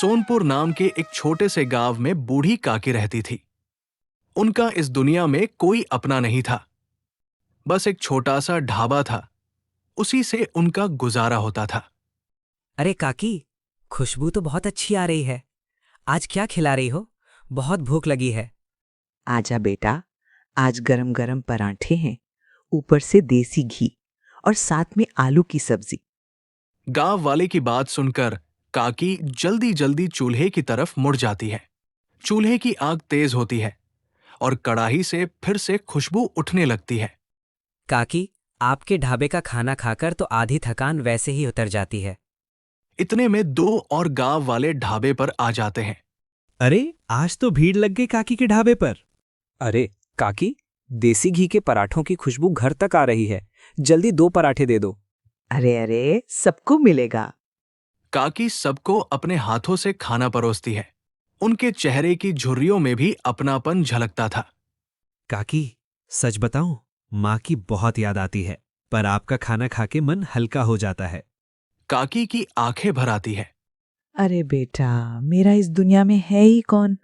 सोनपुर नाम के एक छोटे से गांव में बूढ़ी काकी रहती थी। उनका इस दुनिया में कोई अपना नहीं था। बस एक छोटा सा ढाबा था, उसी से उनका गुजारा होता था। अरे काकी, खुशबू तो बहुत अच्छी आ रही है। आज क्या खिला रही हो? बहुत भूख लगी है। आजा बेटा, आज गरम गरम पराठे हैं, ऊपर से देसी घी और साथ में आलू की सब्जी। गांव वाले की बात सुनकर काकी जल्दी जल्दी चूल्हे की तरफ मुड़ जाती है। चूल्हे की आग तेज होती है और कड़ाही से फिर से खुशबू उठने लगती है। काकी, आपके ढाबे का खाना खाकर तो आधी थकान वैसे ही उतर जाती है। इतने में दो और गांव वाले ढाबे पर आ जाते हैं। अरे, आज तो भीड़ लग गई काकी के ढाबे पर। अरे काकी, देसी घी के पराठों की खुशबू घर तक आ रही है। जल्दी 2 पराठे दे दो। अरे अरे, सबको मिलेगा। काकी सबको अपने हाथों से खाना परोसती है। उनके चेहरे की झुर्रियों में भी अपनापन झलकता था। काकी, सच बताऊं, माँ की बहुत याद आती है, पर आपका खाना खाके मन हल्का हो जाता है। काकी की आंखें भर आती है। अरे बेटा, मेरा इस दुनिया में है ही कौन?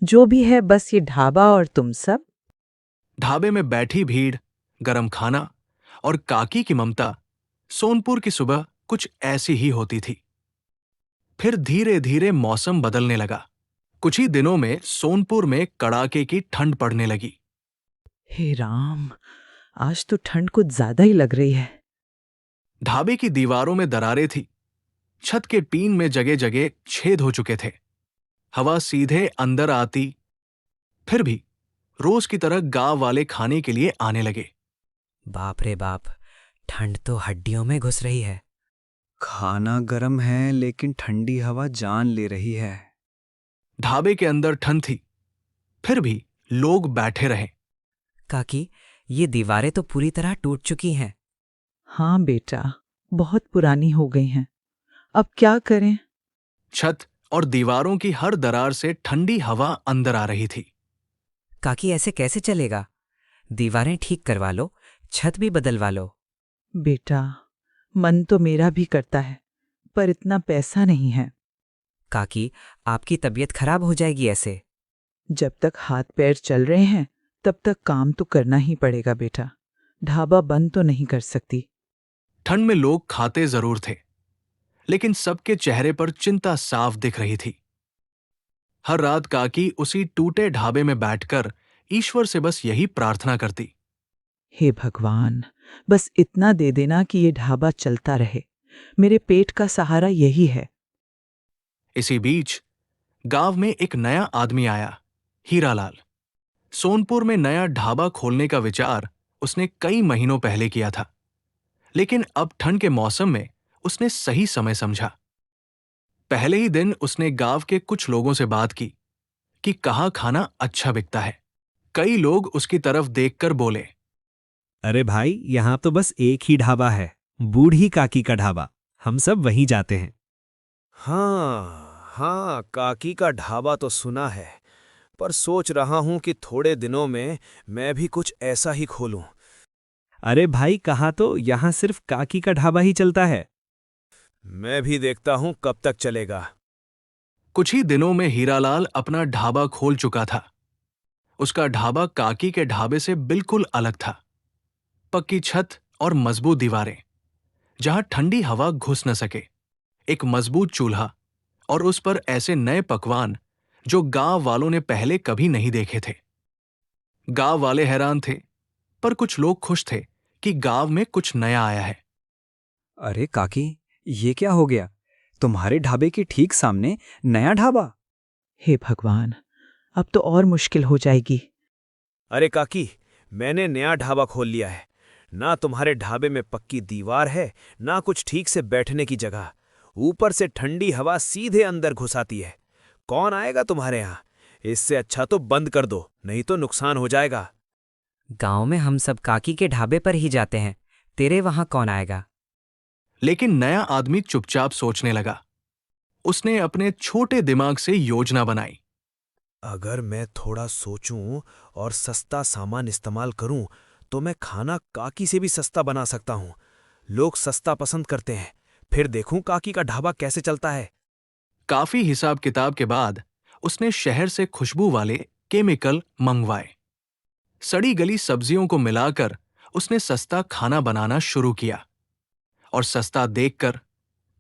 जो भी है बस ये ढाबा और तुम सब। ढाबे में बैठी भीड़, गरम खाना और काकी की ममता। सोनपुर की सुबह कुछ ऐसी ही होती थी। फिर धीरे धीरे मौसम बदलने लगा। कुछ ही दिनों में सोनपुर में कड़ाके की ठंड पड़ने लगी। हे राम, आज तो ठंड कुछ ज्यादा ही लग रही है। ढाबे की दीवारों में दरारें थी। छत के टीन में जगह जगह छेद हो चुके थे। हवा सीधे अंदर आती। फिर भी रोज की तरह गांव वाले खाने के लिए आने लगे। बाप रे बाप, ठंड तो हड्डियों में घुस रही है। खाना गरम है लेकिन ठंडी हवा जान ले रही है। ढाबे के अंदर ठंड थी, फिर भी लोग बैठे रहे। काकी, ये दीवारें तो पूरी तरह टूट चुकी हैं। हाँ बेटा, बहुत पुरानी हो गई हैं। अब क्या करें? छत और दीवारों की हर दरार से ठंडी हवा अंदर आ रही थी। काकी, ऐसे कैसे चलेगा? दीवारें ठीक करवा लो, छत भी बदलवा लो। बेटा, मन तो मेरा भी करता है, पर इतना पैसा नहीं है। काकी, आपकी तबीयत खराब हो जाएगी ऐसे। जब तक हाथ पैर चल रहे हैं तब तक काम तो करना ही पड़ेगा बेटा। ढाबा बंद तो नहीं कर सकती। ठंड में लोग खाते जरूर थे, लेकिन सबके चेहरे पर चिंता साफ दिख रही थी। हर रात काकी उसी टूटे ढाबे में बैठकर ईश्वर से बस यही प्रार्थना करती। हे भगवान, बस इतना दे देना कि ये ढाबा चलता रहे। मेरे पेट का सहारा यही है। इसी बीच गांव में एक नया आदमी आया, हीरालाल। सोनपुर में नया ढाबा खोलने का विचार उसने कई महीनों पहले किया था, लेकिन अब ठंड के मौसम में उसने सही समय समझा। पहले ही दिन उसने गांव के कुछ लोगों से बात की कि कहाँ खाना अच्छा बिकता है। कई लोग उसकी तरफ देखकर बोले, अरे भाई, यहाँ तो बस एक ही ढाबा है, बूढ़ी काकी का ढाबा। हम सब वहीं जाते हैं। हाँ, काकी का ढाबा तो सुना है, पर सोच रहा हूं कि थोड़े दिनों में मैं भी कुछ ऐसा ही खोलूं। अरे भाई, कहाँ तो यहाँ सिर्फ काकी का ढाबा ही चलता है। मैं भी देखता हूं कब तक चलेगा। कुछ ही दिनों में हीरालाल अपना ढाबा खोल चुका था। उसका ढाबा काकी के ढाबे से बिल्कुल अलग था। पक्की छत और मजबूत दीवारें, जहां ठंडी हवा घुस न सके। एक मजबूत चूल्हा और उस पर ऐसे नए पकवान जो गांव वालों ने पहले कभी नहीं देखे थे। गांव वाले हैरान थे, पर कुछ लोग खुश थे कि गांव में कुछ नया आया है। अरे काकी, ये क्या हो गया? तुम्हारे ढाबे के ठीक सामने नया ढाबा। हे भगवान, अब तो और मुश्किल हो जाएगी। अरे काकी, मैंने नया ढाबा खोल लिया है। ना तुम्हारे ढाबे में पक्की दीवार है, ना कुछ ठीक से बैठने की जगह। ऊपर से ठंडी हवा सीधे अंदर घुसाती है। कौन आएगा तुम्हारे यहाँ? इससे अच्छा तो बंद कर दो, नहीं तो नुकसान हो जाएगा। गांव में हम सब काकी के ढाबे पर ही जाते हैं, तेरे वहां कौन आएगा? लेकिन नया आदमी चुपचाप सोचने लगा। उसने अपने छोटे दिमाग से योजना बनाई। अगर मैं थोड़ा सोचूं और सस्ता सामान इस्तेमाल करूं तो मैं खाना काकी से भी सस्ता बना सकता हूं। लोग सस्ता पसंद करते हैं। फिर देखूं काकी का ढाबा कैसे चलता है। काफी हिसाब किताब के बाद उसने शहर से खुशबू वाले केमिकल मंगवाए। सड़ी गली सब्जियों को मिलाकर उसने सस्ता खाना बनाना शुरू किया और सस्ता देखकर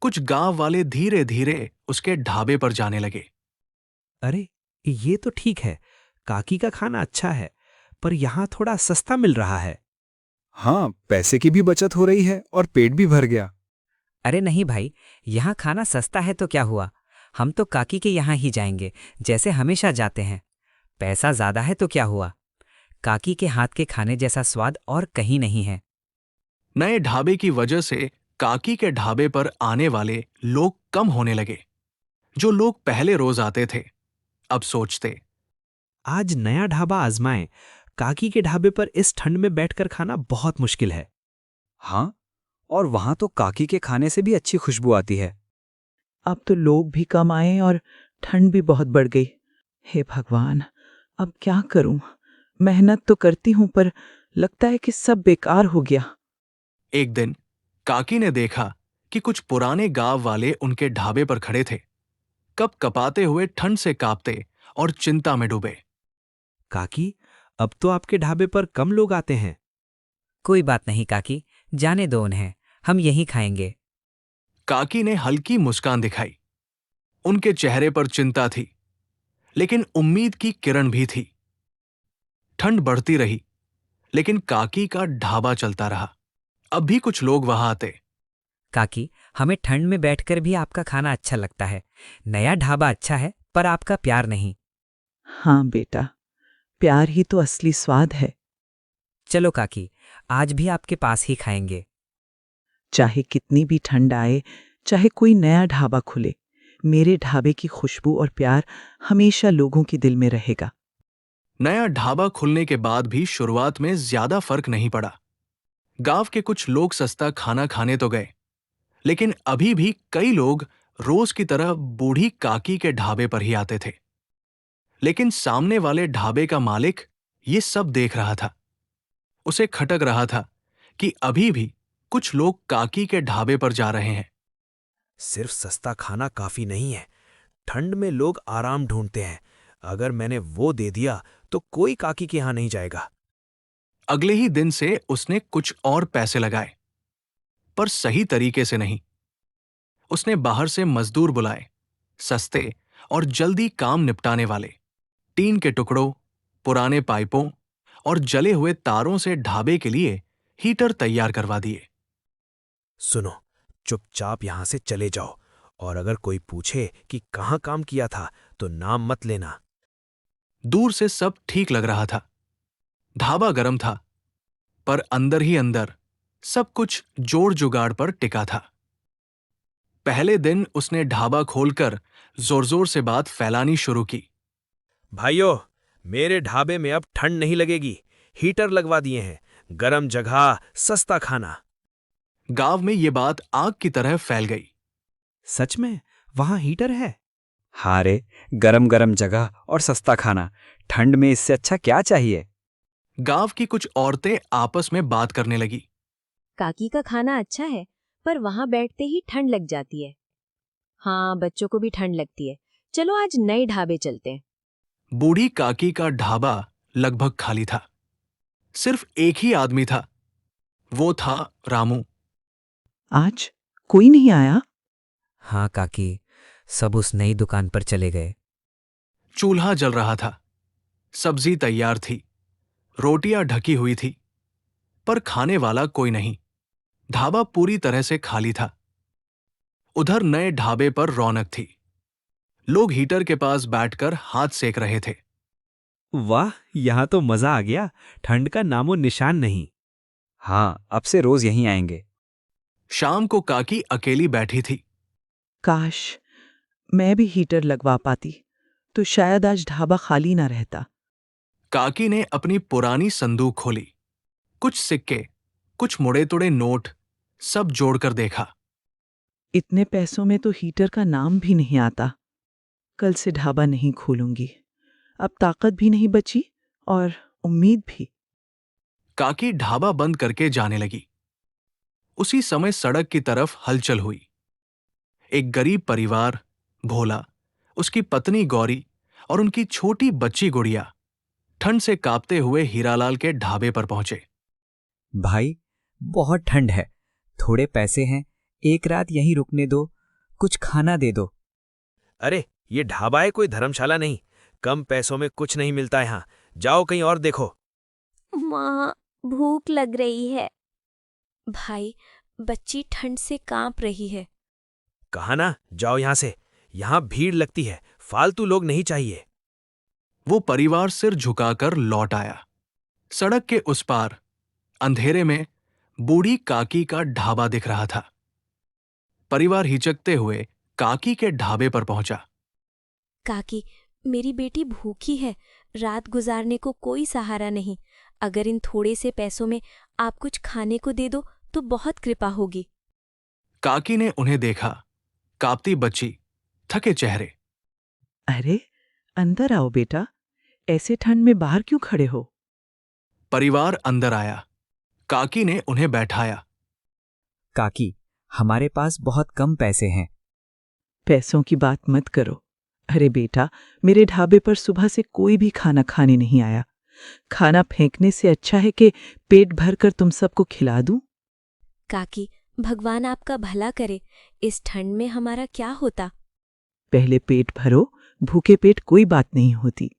कुछ गांव वाले धीरे धीरे उसके ढाबे पर जाने लगे। अरे, ये तो ठीक है, काकी का खाना अच्छा है, पर यहाँ थोड़ा सस्ता मिल रहा है। हाँ, पैसे की भी बचत हो रही है और पेट भी भर गया। अरे नहीं भाई, यहाँ खाना सस्ता है तो क्या हुआ, हम तो काकी के यहाँ ही जाएंगे जैसे हमेशा जाते हैं। पैसा ज्यादा है तो क्या हुआ, काकी के हाथ के खाने जैसा स्वाद और कहीं नहीं है। नए ढाबे की वजह से काकी के ढाबे पर आने वाले लोग कम होने लगे। जो लोग पहले रोज आते थे अब सोचते, आज नया ढाबा आजमाएं। काकी के ढाबे पर इस ठंड में बैठकर खाना बहुत मुश्किल है। हाँ, और वहां तो काकी के खाने से भी अच्छी खुशबू आती है। अब तो लोग भी कम आए और ठंड भी बहुत बढ़ गई। हे भगवान, अब क्या करूं? मेहनत तो करती हूं पर लगता है कि सब बेकार हो गया। एक दिन काकी ने देखा कि कुछ पुराने गांव वाले उनके ढाबे पर खड़े थे, कप कपाते हुए ठंड से कांपते और चिंता में डूबे। काकी, अब तो आपके ढाबे पर कम लोग आते हैं। कोई बात नहीं काकी, जाने दो उन्हें, हम यहीं खाएंगे। काकी ने हल्की मुस्कान दिखाई। उनके चेहरे पर चिंता थी, लेकिन उम्मीद की किरण भी थी। ठंड बढ़ती रही, लेकिन काकी का ढाबा चलता रहा। अब भी कुछ लोग वहां आते। काकी, हमें ठंड में बैठकर भी आपका खाना अच्छा लगता है। नया ढाबा अच्छा है पर आपका प्यार नहीं। हाँ बेटा, प्यार ही तो असली स्वाद है। चलो काकी, आज भी आपके पास ही खाएंगे। चाहे कितनी भी ठंड आए, चाहे कोई नया ढाबा खुले, मेरे ढाबे की खुशबू और प्यार हमेशा लोगों के दिल में रहेगा। नया ढाबा खुलने के बाद भी शुरुआत में ज्यादा फर्क नहीं पड़ा। गांव के कुछ लोग सस्ता खाना खाने तो गए, लेकिन अभी भी कई लोग रोज की तरह बूढ़ी काकी के ढाबे पर ही आते थे। लेकिन सामने वाले ढाबे का मालिक ये सब देख रहा था। उसे खटक रहा था कि अभी भी कुछ लोग काकी के ढाबे पर जा रहे हैं। सिर्फ सस्ता खाना काफी नहीं है, ठंड में लोग आराम ढूंढते हैं। अगर मैंने वो दे दिया तो कोई काकी के यहाँ नहीं जाएगा। अगले ही दिन से उसने कुछ और पैसे लगाए, पर सही तरीके से नहीं। उसने बाहर से मजदूर बुलाए, सस्ते और जल्दी काम निपटाने वाले। टीन के टुकड़ों, पुराने पाइपों और जले हुए तारों से ढाबे के लिए हीटर तैयार करवा दिए। सुनो, चुपचाप यहां से चले जाओ, और अगर कोई पूछे कि कहाँ काम किया था तो नाम मत लेना। दूर से सब ठीक लग रहा था। ढाबा गर्म था, पर अंदर ही अंदर सब कुछ जोड़ जुगाड़ पर टिका था। पहले दिन उसने ढाबा खोलकर जोर जोर से बात फैलानी शुरू की। भाइयों, मेरे ढाबे में अब ठंड नहीं लगेगी, हीटर लगवा दिए हैं, गरम जगह, सस्ता खाना। गांव में ये बात आग की तरह फैल गई। सच में वहां हीटर है? हाँ रे, गरम गरम जगह और सस्ता खाना, ठंड में इससे अच्छा क्या चाहिए। गांव की कुछ औरतें आपस में बात करने लगी। काकी का खाना अच्छा है, पर वहां बैठते ही ठंड लग जाती है। हाँ, बच्चों को भी ठंड लगती है। चलो आज नए ढाबे चलते हैं। बूढ़ी काकी का ढाबा लगभग खाली था। सिर्फ एक ही आदमी था, वो था रामू। आज कोई नहीं आया? हाँ काकी, सब उस नई दुकान पर चले गए। चूल्हा जल रहा था, सब्जी तैयार थी, रोटियां ढकी हुई थी, पर खाने वाला कोई नहीं। ढाबा पूरी तरह से खाली था। उधर नए ढाबे पर रौनक थी। लोग हीटर के पास बैठकर हाथ सेक रहे थे। वाह, यहाँ तो मजा आ गया, ठंड का नामो निशान नहीं। हाँ, अब से रोज यहीं आएंगे। शाम को काकी अकेली बैठी थी। काश मैं भी हीटर लगवा पाती तो शायद आज ढाबा खाली ना रहता। काकी ने अपनी पुरानी संदूक खोली। कुछ सिक्के, कुछ मुड़े तुड़े नोट, सब जोड़कर देखा। इतने पैसों में तो हीटर का नाम भी नहीं आता। कल से ढाबा नहीं खोलूंगी। अब ताकत भी नहीं बची और उम्मीद भी। काकी ढाबा बंद करके जाने लगी। उसी समय सड़क की तरफ हलचल हुई। एक गरीब परिवार भोला, उसकी पत्नी गौरी और उनकी छोटी बच्ची गुड़िया ठंड से कांपते हुए हीरालाल के ढाबे पर पहुंचे। भाई, बहुत ठंड है, थोड़े पैसे हैं, एक रात यहीं रुकने दो, कुछ खाना दे दो। अरे ये ढाबा है, कोई धर्मशाला नहीं। कम पैसों में कुछ नहीं मिलता यहाँ, जाओ कहीं और देखो। माँ, भूख लग रही है। भाई, बच्ची ठंड से कांप रही है। कहा ना, जाओ यहाँ से, यहाँ भीड़ लगती है, फालतू लोग नहीं चाहिए। वो परिवार सिर झुकाकर लौट आया। सड़क के उस पार अंधेरे में बूढ़ी काकी का ढाबा दिख रहा था। परिवार हिचकते हुए काकी के ढाबे पर पहुंचा। काकी, मेरी बेटी भूखी है, रात गुजारने को कोई सहारा नहीं। अगर इन थोड़े से पैसों में आप कुछ खाने को दे दो तो बहुत कृपा होगी। काकी ने उन्हें देखा, कांपती बच्ची, थके चेहरे। अरे, अंदर आओ बेटा, ऐसे ठंड में बाहर क्यों खड़े हो? परिवार अंदर आया। काकी ने उन्हें बैठाया। काकी, हमारे पास बहुत कम पैसे हैं। पैसों की बात मत करो। अरे बेटा, मेरे ढाबे पर सुबह से कोई भी खाना खाने नहीं आया। खाना फेंकने से अच्छा है कि पेट भरकर तुम सबको खिला दूं। काकी, भगवान आपका भला करे, इस ठंड में हमारा क्या होता। पहले पेट भरो, भूखे पेट कोई बात नहीं होती।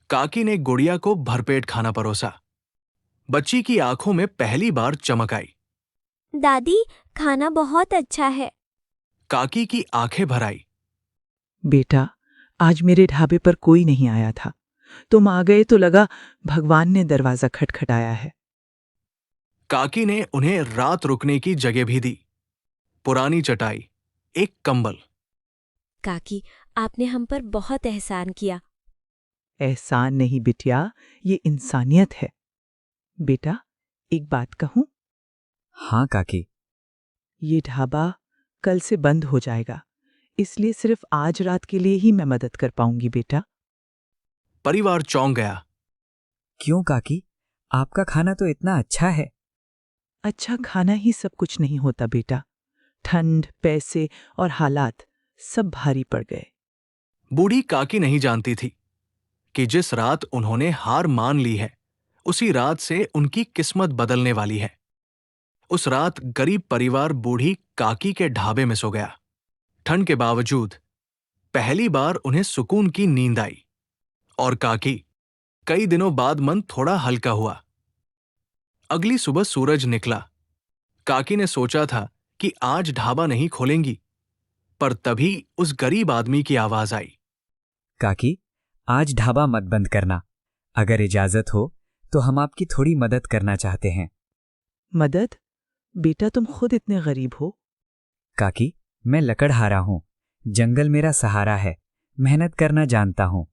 काकी ने गुड़िया को भरपेट खाना परोसा। बच्ची की आंखों में पहली बार चमक आई। दादी, खाना बहुत अच्छा है। काकी की आंखें भर आई। बेटा, आज मेरे ढाबे पर कोई नहीं आया था। तुम आ गए तो लगा भगवान ने दरवाजा खटखटाया है। काकी ने उन्हें रात रुकने की जगह भी दी। पुरानी चटाई, एक कंबल। काकी, आपने हम पर बहुत एहसान किया। एहसान नहीं बिटिया, ये इंसानियत है। बेटा, एक बात कहूं? हाँ काकी। ये ढाबा कल से बंद हो जाएगा, इसलिए सिर्फ आज रात के लिए ही मैं मदद कर पाऊंगी बेटा। परिवार चौंक गया। क्यों काकी, आपका खाना तो इतना अच्छा है। अच्छा खाना ही सब कुछ नहीं होता बेटा। ठंड, पैसे और हालात सब भारी पड़ गए। बूढ़ी काकी नहीं जानती थी कि जिस रात उन्होंने हार मान ली है, उसी रात से उनकी किस्मत बदलने वाली है। उस रात गरीब परिवार बूढ़ी काकी के ढाबे में सो गया। ठंड के बावजूद पहली बार उन्हें सुकून की नींद आई। और काकी, कई दिनों बाद मन थोड़ा हल्का हुआ। अगली सुबह सूरज निकला। काकी ने सोचा था कि आज ढाबा नहीं खोलेंगी, पर तभी उस गरीब आदमी की आवाज आई। काकी, आज ढाबा मत बंद करना। अगर इजाजत हो तो हम आपकी थोड़ी मदद करना चाहते हैं। मदद? बेटा, तुम खुद इतने गरीब हो। काकी, मैं लकड़हारा हूं, जंगल मेरा सहारा है, मेहनत करना जानता हूं।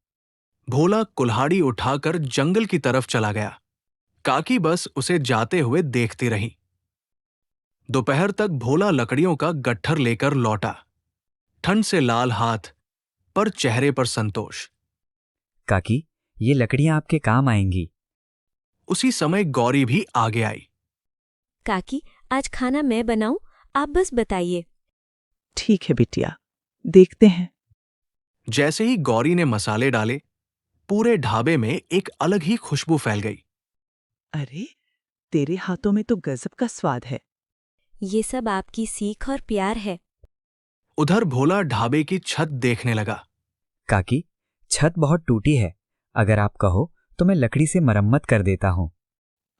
भोला कुल्हाड़ी उठाकर जंगल की तरफ चला गया। काकी बस उसे जाते हुए देखती रही। दोपहर तक भोला लकड़ियों का गट्ठर लेकर लौटा। ठंड से लाल हाथ, पर चेहरे पर संतोष। काकी, ये लकड़ियां आपके काम आएंगी। उसी समय गौरी भी आगे आई। काकी, आज खाना मैं बनाऊं, आप बस बताइए। ठीक है बिटिया, देखते हैं। जैसे ही गौरी ने मसाले डाले, पूरे ढाबे में एक अलग ही खुशबू फैल गई। अरे, तेरे हाथों में तो गजब का स्वाद है। ये सब आपकी सीख और प्यार है। उधर भोला ढाबे की छत देखने लगा। काकी, छत बहुत टूटी है, अगर आप कहो तो मैं लकड़ी से मरम्मत कर देता हूं।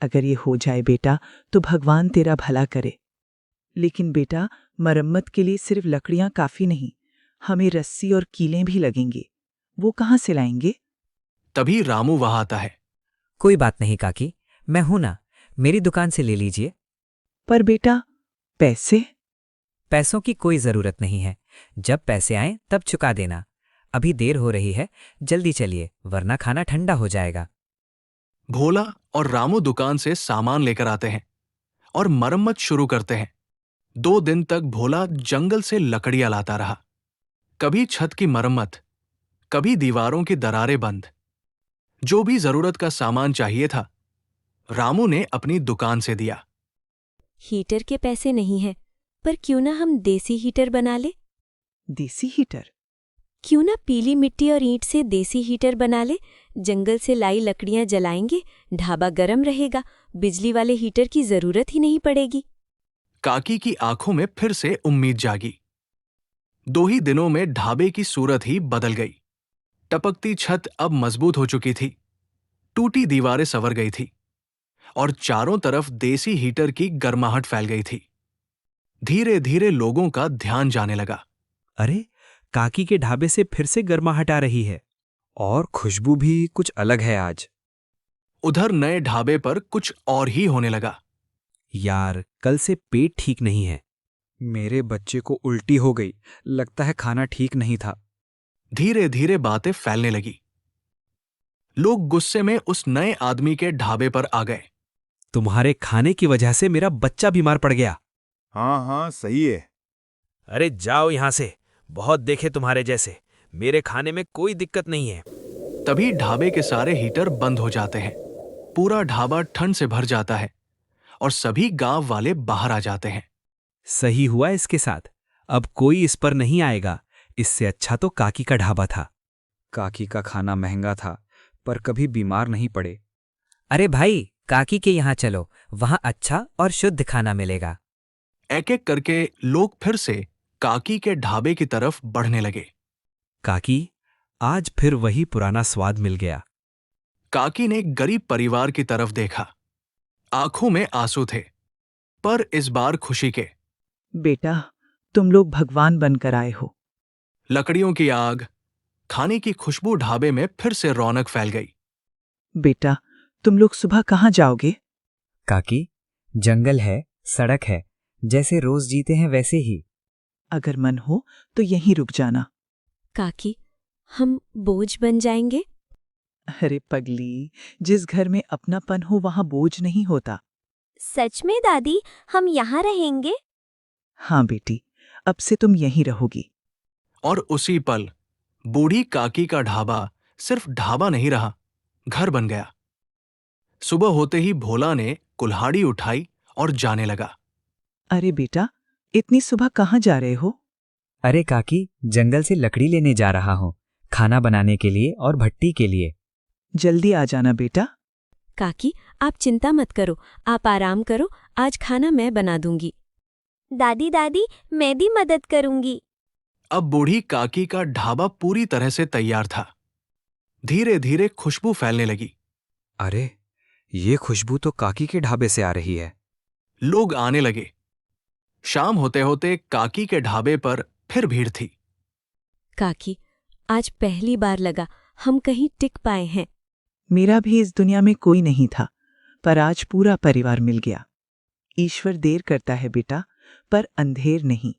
अगर ये हो जाए बेटा तो भगवान तेरा भला करे। लेकिन बेटा, मरम्मत के लिए सिर्फ लकड़ियां काफी नहीं, हमें रस्सी और कीलें भी लगेंगे। वो कहाँ से लाएंगे? तभी रामू वहां आता है। कोई बात नहीं काकी, मैं हूं ना, मेरी दुकान से ले लीजिए। पर बेटा, पैसे? पैसों की कोई जरूरत नहीं है, जब पैसे आएं तब चुका देना। अभी देर हो रही है, जल्दी चलिए वरना खाना ठंडा हो जाएगा। भोला और रामू दुकान से सामान लेकर आते हैं और मरम्मत शुरू करते हैं। 2 दिन तक भोला जंगल से लकड़ियां लाता रहा। कभी छत की मरम्मत, कभी दीवारों की दरारें बंद। जो भी जरूरत का सामान चाहिए था, रामू ने अपनी दुकान से दिया। हीटर के पैसे नहीं हैं, पर क्यों ना हम देसी हीटर बना ले। देसी हीटर? क्यों ना पीली मिट्टी और ईंट से देसी हीटर बना ले। जंगल से लाई लकड़ियां जलाएंगे, ढाबा गर्म रहेगा, बिजली वाले हीटर की जरूरत ही नहीं पड़ेगी। काकी की आंखों में फिर से उम्मीद जागी। 2 ही दिनों में ढाबे की सूरत ही बदल गई। टपकती छत अब मजबूत हो चुकी थी, टूटी दीवारें संवर गई थी और चारों तरफ देसी हीटर की गर्माहट फैल गई थी। धीरे धीरे लोगों का ध्यान जाने लगा। अरे, काकी के ढाबे से फिर से गर्माहट आ रही है। और खुशबू भी कुछ अलग है आज। उधर नए ढाबे पर कुछ और ही होने लगा। यार, कल से पेट ठीक नहीं है। मेरे बच्चे को उल्टी हो गई, लगता है खाना ठीक नहीं था। धीरे धीरे बातें फैलने लगी। लोग गुस्से में उस नए आदमी के ढाबे पर आ गए। तुम्हारे खाने की वजह से मेरा बच्चा बीमार पड़ गया। हाँ हाँ सही है। अरे जाओ यहां से, बहुत देखे तुम्हारे जैसे। मेरे खाने में कोई दिक्कत नहीं है। तभी ढाबे के सारे हीटर बंद हो जाते हैं। पूरा ढाबा ठंड से भर जाता है और सभी गांव वाले बाहर आ जाते हैं। सही हुआ इसके साथ। अब कोई इस पर नहीं आएगा। इससे अच्छा तो काकी का ढाबा था। काकी का खाना महंगा था, पर कभी बीमार नहीं पड़े। अरे भाई, काकी के यहाँ चलो, वहाँ अच्छा और शुद्ध खाना मिलेगा। एक एक करके लोग फिर से काकी के ढाबे की तरफ बढ़ने लगे। काकी, आज फिर वही पुराना स्वाद मिल गया। काकी ने गरीब परिवार की तरफ देखा। आंखों में आंसू थे, पर इस बार खुशी के। बेटा, तुम लोग भगवान बनकर आए हो। लकड़ियों की आग, खाने की खुशबू, ढाबे में फिर से रौनक फैल गई। बेटा, तुम लोग सुबह कहाँ जाओगे? काकी, जंगल है, सड़क है, जैसे रोज जीते हैं वैसे ही। अगर मन हो तो यहीं रुक जाना। काकी, हम बोझ बन जाएंगे? अरे पगली, जिस घर में अपनापन हो वहाँ बोझ नहीं होता। सच में दादी, हम यहाँ रहेंगे? हाँ बेटी, अब से तुम यहीं रहोगी। और उसी पल बूढ़ी काकी का ढाबा सिर्फ ढाबा नहीं रहा, घर बन गया। सुबह होते ही भोला ने कुल्हाड़ी उठाई और जाने लगा। अरे बेटा, इतनी सुबह कहाँ जा रहे हो? अरे काकी, जंगल से लकड़ी लेने जा रहा हूँ, खाना बनाने के लिए और भट्टी के लिए। जल्दी आ जाना बेटा। काकी, आप चिंता मत करो, आप आराम करो, आज खाना मैं बना दूंगी। दादी दादी, मैं भी मदद करूंगी। अब बूढ़ी काकी का ढाबा पूरी तरह से तैयार था। धीरे धीरे खुशबू फैलने लगी। अरे, ये खुशबू तो काकी के ढाबे से आ रही है। लोग आने लगे। शाम होते होते काकी के ढाबे पर फिर भीड़ थी। काकी, आज पहली बार लगा हम कहीं टिक पाए हैं। मेरा भी इस दुनिया में कोई नहीं था, पर आज पूरा परिवार मिल गया। ईश्वर देर करता है बेटा, पर अंधेर नहीं।